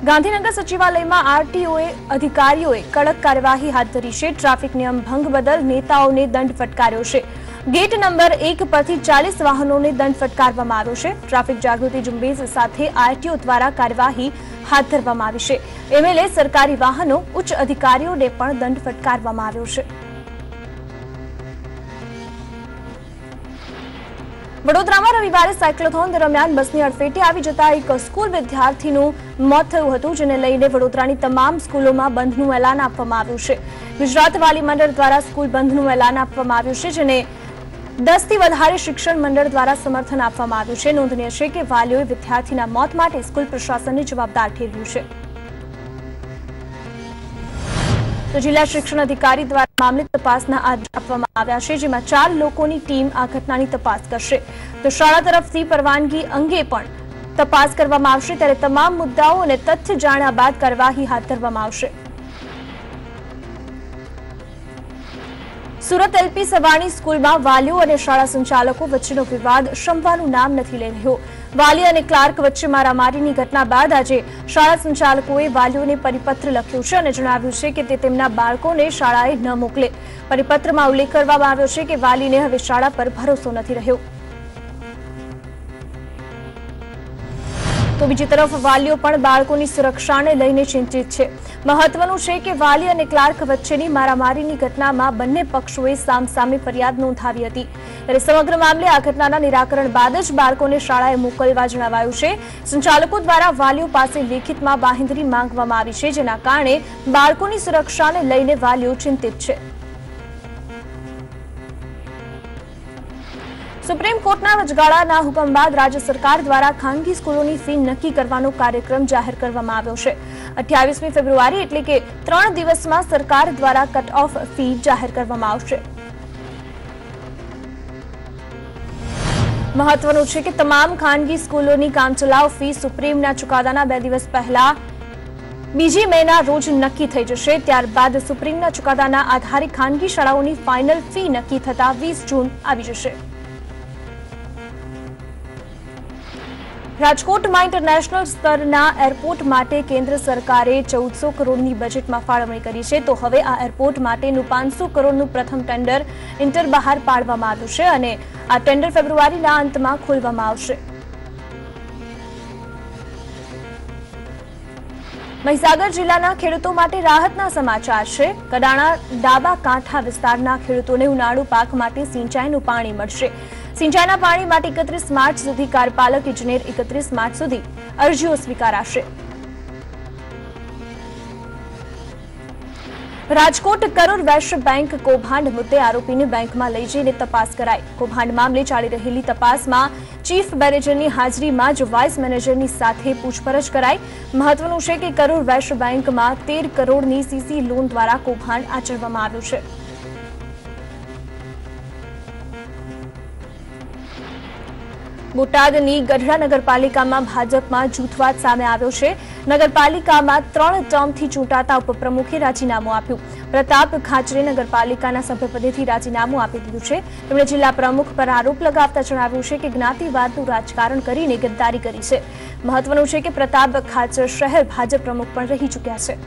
ગાંધીનગર સચિવાલયમાં આરટીઓએ અધિકારીઓએ કડક કાર્યવાહી હાથ ધરી છે। ટ્રાફિક નિયમ ભંગ બદલ નેતાઓને દંડ ફટકાર્યો છે। ગેટ નંબર 1 પરથી 40 વાહનોને દંડ ફટકારવામાં આવ્યો છે। ટ્રાફિક જાગૃતિ ઝુંબેશ સાથે આરટીઓ દ્વારા કાર્યવાહી હાથ ધરવામાં આવી છે। એમએલએ સરકારી વાહનો ઉચ્ચ અધિકારીઓને પણ દંડ ફટકારવામાં આવ્યો છે। વડોદરામાં રવિવારે સાયક્લોથોન દરમિયાન બસની અડફેટે આવી જતા એક સ્કૂલ વિદ્યાર્થીનું મોત થયું હતું, જેને લઈને વડોદરાની તમામ સ્કૂલોમાં બંધનું એલાન આપવામાં આવ્યું છે। ગુજરાત વાલી મંડળ દ્વારા સ્કૂલ બંધનું એલાન આપવામાં આવ્યું છે, જેને 10 થી વધારે શિક્ષણ મંડળ દ્વારા સમર્થન આપવામાં આવ્યું છે। નોંધનીય છે કે વાલીઓએ વિદ્યાર્થીના મોત માટે સ્કૂલ પ્રશાસનને જવાબદાર ઠેરવ્યું છે। તો જિલ્લા શિક્ષણ અધિકારી દ્વારા મામલે તપાસના આદેશ આપવામાં આવ્યા છે, જેમાં 4 લોકોની ટીમ આ ઘટનાની તપાસ કરશે। તો શાળા તરફથી પરવાનગી અંગે પણ તપાસ કરવામાં આવશે, ત્યારે તમામ મુદ્દાઓ અને તથ્ય જાણ્યા બાદ કાર્યવાહી હાથ ધરવામાં આવશે। સુરત એલપી સવાણી સ્કૂલમાં વાલીઓ અને શાળા સંચાલકો વચ્ચેનો વિવાદ શમવાનું નામ નથી લઈ રહ્યો। વાલી અને ક્લાર્ક વચ્ચે મારામારીની ઘટના બાદ આજે શાળા સંચાલકોએ વાલીઓને પરિપત્ર લખ્યો છે અને જણાવ્યું છે કે તે તેમના બાળકોને શાળાએ ન મોકલે। પરિપત્રમાં ઉલ્લેખ કરવામાં આવ્યો છે કે વાલીને હવે શાળા પર ભરોસો નથી રહ્યો। તો બીજી તરફ વાલીઓ પણ બાળકોની સુરક્ષાને લઈને ચિંતિત છે। મહત્વનું છે કે વાલી અને ક્લાર્ક વચ્ચેની મારામારીની ઘટનામાં બંને પક્ષોએ સામસામે ફરિયાદ નોંધાવી હતી, ત્યારે સમગ્ર મામલે આ ઘટનાના નિરાકરણ બાદ જ બાળકોને શાળાએ મોકલવા જણાવાયું છે। સંચાલકો દ્વારા વાલીઓ પાસે લેખિતમાં બાંહેધરી માંગવામાં આવી છે, જેના કારણે બાળકોની સુરક્ષાને લઈને વાલીઓ ચિંતિત છે। સુપ્રીમ કોર્ટના વચગાળાના હુકમ બાદ રાજ્ય સરકાર દ્વારા ખાનગી સ્કૂલોની ફી નક્કી કરવાનો કાર્યક્રમ જાહેર કરવામાં આવ્યો છે। 28મી ફેબ્રુઆરી એટલે કે 3 દિવસમાં સરકાર દ્વારા કટ ઓફ ફી જાહેર કરવામાં આવશે। મહત્વનું છે કે તમામ ખાનગી સ્કૂલોની કામચલાઉ ફી સુપ્રીમના ચુકાદાના 2 દિવસ પહેલા 2 મેના રોજ નક્કી થઈ જશે। ત્યારબાદ સુપ્રીમના ચુકાદાના આધારે ખાનગી શાળાઓની ફાઇનલ ફી નક્કી થતા 20 જૂન આવી જશે। રાજકોટમાં ઇન્ટરનેશનલ સ્તરના એરપોર્ટ માટે કેન્દ્ર સરકારે 1400 કરોડની બજેટમાં ફાળવણી કરી છે। તો હવે આ એરપોર્ટ માટેનું 500 કરોડનું પ્રથમ ટેન્ડર ઇન્ટર બહાર પાડવામાં આવ્યું છે અને આ ટેન્ડર ફેબ્રુઆરીના અંતમાં ખોલવામાં આવશે। મહીસાગર જિલ્લાના ખેડૂતો માટે રાહતના સમાચાર છે। કડાણા ડાબા કાંઠા વિસ્તારના ખેડૂતોને ઉનાળુ પાક માટે સિંચાઈનું પાણી મળશે। સિંચાઈના પાણી માટે 31 માર્ચ સુધી કાર્યપાલક ઇજનેર 31 માર્ચ સુધી અરજીઓ સ્વીકારાશે। રાજકોટ કરોડ વૈશ્ય બેંક કૌભાંડ મુદ્દે આરોપીને બેંકમાં લઈ જઈને તપાસ કરાઈ। કૌભાંડ મામલે ચાલી રહેલી તપાસમાં ચીફ મેનેજરની હાજરીમાં જ વાઇસ મેનેજરની સાથે પૂછપરછ કરાઈ। મહત્વનું છે કે કરોડ વૈશ્ય બેંકમાં 13 કરોડની સીસી લોન દ્વારા કૌભાંડ આચરવામાં આવ્યું છે। બોટાદની ગઢડા નગરપાલિકામાં ભાજપમાં જૂથવાદ સામે આવ્યો છે। નગરપાલિકામાં 3 ટર્મથી ચૂંટાતા ઉપપ્રમુખે રાજીનામું આપ્યું। પ્રતાપ ખાચરે નગરપાલિકાના સભ્યપદેથી રાજીનામું આપી દીધું છે। તેમણે જિલ્લા પ્રમુખ પર આરોપ લગાવતા જણાવ્યું છે કે જ્ઞાતિવાદનું રાજકારણ કરીને ગદ્દારી કરી છે। મહત્વનું છે કે પ્રતાપ ખાચર શહેર ભાજપ પ્રમુખ પણ રહી ચૂક્યા છે।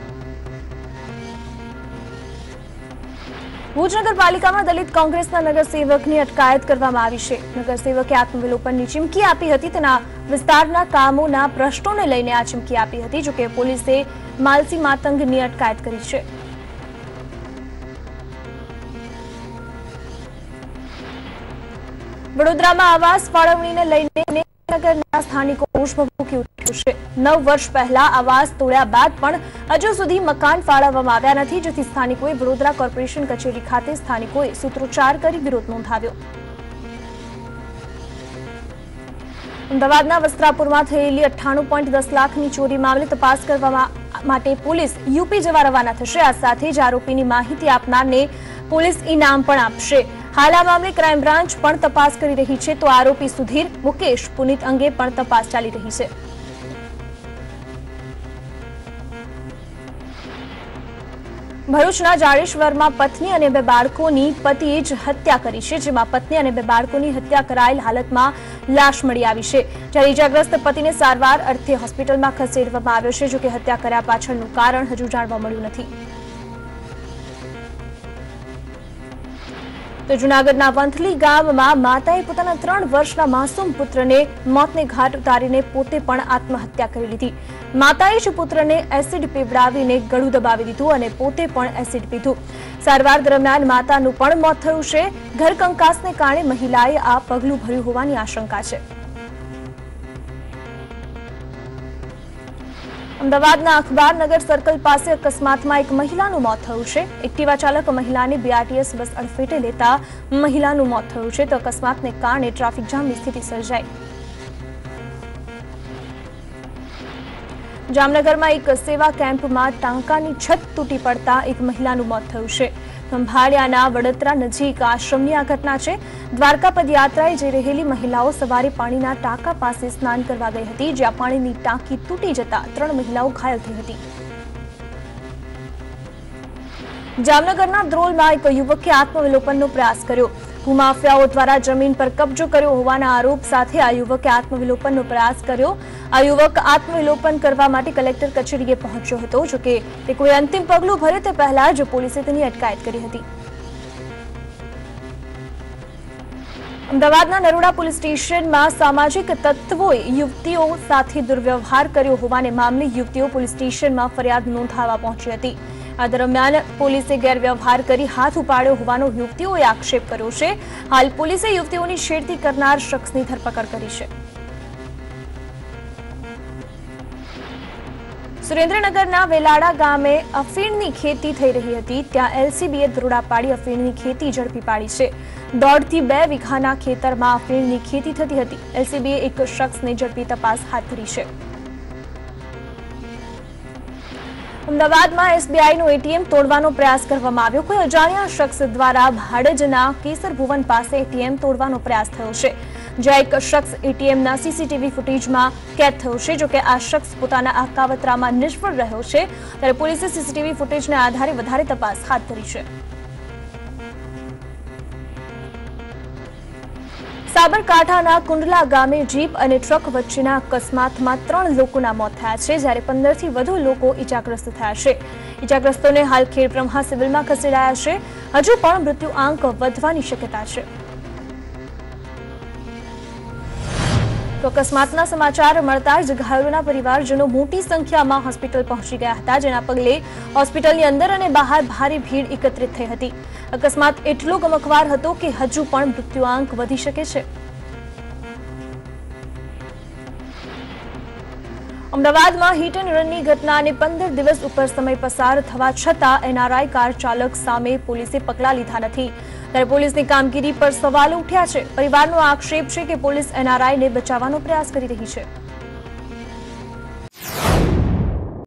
ભુજ નગરપાલિકામાં દલિત કોંગ્રેસના નગરસેવકની અટકાયત કરવામાં આવી છે। નગરસેવકે આત્મવિલોપનની ચીમકી આપી હતી। તેના વિસ્તારના કામોના પ્રશ્નોને લઈને આ ચીમકી આપી હતી, જોકે પોલીસે માલસી માતંગની અટકાયત કરી છે। વડોદરામાં આવાસ ફાળવણીને લઈને નગરના સ્થાનિકો રોષ ભભૂકી ઉઠ્યો છે। 9 વર્ષ પહેલા આવાસ તોડ્યા બાદ પણ હજુ સુધી મકાન ફાળવવામાં આવ્યા નથી, જેથી સ્થાનિકોએ વડોદરા કોર્પોરેશન કચેરી ખાતે સ્થાનિકોએ સૂત્રોચ્ચાર કરી વિરોધ નોંધાવ્યો। અમદાવાદના વસ્ત્રાપુરમાં થયેલી 98.10 લાખની ચોરી મામલે તપાસ કરવા માટે પોલીસ યુપી જવા રવાના થશે। આ સાથે જ આરોપીની માહિતી આપનારને પોલીસ ઇનામ પણ આપશે। હાલ આ મામલે ક્રાઇમ બ્રાન્ચ પણ તપાસ કરી રહી છે। તો આરોપી સુધીર, મુકેશ, પુનિત અંગે પણ તપાસ ચાલી રહી છે। ભરૂચના જાડેશ્વરમાં પત્ની અને બે બાળકોની પતિએ જ હત્યા કરી છે, જેમાં પત્ની અને બે બાળકોની હત્યા કરાયેલ હાલતમાં લાશ મળી આવી છે, જ્યારે ઇજાગ્રસ્ત પતિને સારવાર અર્થે હોસ્પિટલમાં ખસેડવામાં આવ્યો છે. જોકે હત્યા કર્યા પાછળનું કારણ હજુ જાણવા મળ્યું નથી. તો જૂનાગઢના વંથલી ગામમાં માતાએ પોતાના 3 વર્ષના માસૂમ પુત્રને મોતને ઘાટ ઉતારીને પોતે પણ આત્મહત્યા કરી લીધી. માતાએ જ પુત્રને એસિડ પીવડાવીને ગળું દબાવી દીધું અને પોતે પણ એસિડ પીધું. સારવાર દરમિયાન માતાનું પણ મોત થયું છે. ઘર કંકાસને કારણે મહિલાએ આ પગલું ભર્યું હોવાની આશંકા છે. અમદાવાદના અખબારનગર સર્કલ પાસે અકસ્માતમાં એક મહિલાનું મોત થયું છે. એક્ટિવા ચાલક મહિલાને બીઆરટીએસ બસ અડફેટે લેતા મહિલાનું મોત થયું છે. તો અકસ્માતને કારણે ટ્રાફિક જામની સ્થિતિ સર્જાઈ. જામનગરમાં એક સેવા કેમ્પમાં ટાંકાની છત તૂટી પડતા એક મહિલાનું મોત થયું છે. ખંભાળિયાના વડોદરા નજીક આશ્રમની આ ઘટના છે. દ્વારકા પદયાત્રાએ જઈ રહેલી મહિલાઓ સવારે પાણીના ટાંકા પાસે સ્નાન કરવા ગઈ હતી, જ્યાં પાણીની ટાંકી તૂટી જતા 3 મહિલાઓ ઘાયલ થઈ હતી. જામનગરના દ્રોલમાં એક યુવકે આત્મવિલોપનનો પ્રયાસ કર્યો. ભૂમાફિયાઓ દ્વારા જમીન પર કબજો કર્યો હોવાના આરોપ સાથે આ યુવકે આત્મવિલોપનનો પ્રયાસ કર્યો. આ યુવક આત્મવિલોપન કરવા માટે કલેક્ટર કચેરીએ પહોંચ્યો હતો. જોકે તે કોઈ અંતિમ પગલું ભરે તે પહેલા જ પોલીસે તેની અટકાયત કરી હતી. અમદાવાદના નરોડા પોલીસ સ્ટેશનમાં સામાજિક તત્વોએ યુવતીઓ સાથે દુર્વ્યવહાર કર્યો હોવાને મામલે યુવતીઓ પોલીસ સ્ટેશનમાં ફરિયાદ નોંધાવવા પહોંચી હતી. આ દરમિયાન પોલીસે ગેરવ્યવહાર કરી હાથ ઉપાડ્યો હોવાનો યુવતીઓએ આક્ષેપ કર્યો છે. હાલ પોલીસે યુવતીઓની છેડતી કરનાર શખ્સની ધરપકડ કરી છે. સુરેન્દ્રનગરના વેલાડા ગામે અફીણની ખેતી થઈ રહી હતી, ત્યાં એલસીબીએ દરોડા પાડી અફીણની ખેતી ઝડપી પાડી છે. 1.5 થી 2 વીઘાના ખેતરમાં અફીણની ખેતી થતી હતી. એલસીબીએ એક શખ્સને ઝડપી તપાસ હાથ ધરી છે. અમદાવાદમાં એસબીઆઈનું એટીએમ તોડવાનો પ્રયાસ કરવામાં આવ્યો. કોઈ અજાણ્યા શખ્સ દ્વારા ભાડજના કેસર ભુવન પાસે એટીએમ તોડવાનો પ્રયાસ થયો છે, જ્યાં એક શખ્સ એટીએમના સીસીટીવી ફૂટેજમાં કેદ થયો છે. જોકે આ શખ્સ પોતાના આ કાવતરામાં નિષ્ફળ રહ્યો છે, ત્યારે પોલીસે સીસીટીવી ફૂટેજના આધારે વધારે તપાસ હાથ ધરી છે. સાબરકાંઠાના કુંડલા ગામે જીપ અને ટ્રક વચ્ચેના અકસ્માતમાં 3 લોકોના મોત થયા છે, જ્યારે 15 થી વધુ લોકો ઇજાગ્રસ્ત થયા છે. ઇજાગ્રસ્તોને હાલ ખેડબ્રહ્મા સિવિલમાં ખસેડાયા છે. હજુ પણ મૃત્યુ આંક વધવાની શક્યતા છે. તો અકસ્માતના સમાચાર મળતા જ ઘાયલોના પરિવારજનો મોટી સંખ્યામાં હોસ્પિટલ પહોંચી ગયા હતા, જેના પગલે હોસ્પિટલની અંદર અને બહાર ભારે ભીડ એકત્રિત થઈ હતી. અકસ્માત એટલો ગમખ્વાર હતો કે હજુ પણ મૃત્યુઆંક વધી શકે છે. અમદાવાદમાં હિટ એન્ડ રનની ઘટનાને 15 દિવસ ઉપર સમય પસાર થવા છતાં એનઆરઆઈ કાર ચાલક સામે પોલીસે પગલાં લીધા નથી, ત્યારે પોલીસની કામગીરી પર સવાલો ઉઠ્યા છે. પરિવારનો આક્ષેપ છે કે પોલીસ એનઆરઆઈને બચાવવાનો પ્રયાસ કરી રહી છે.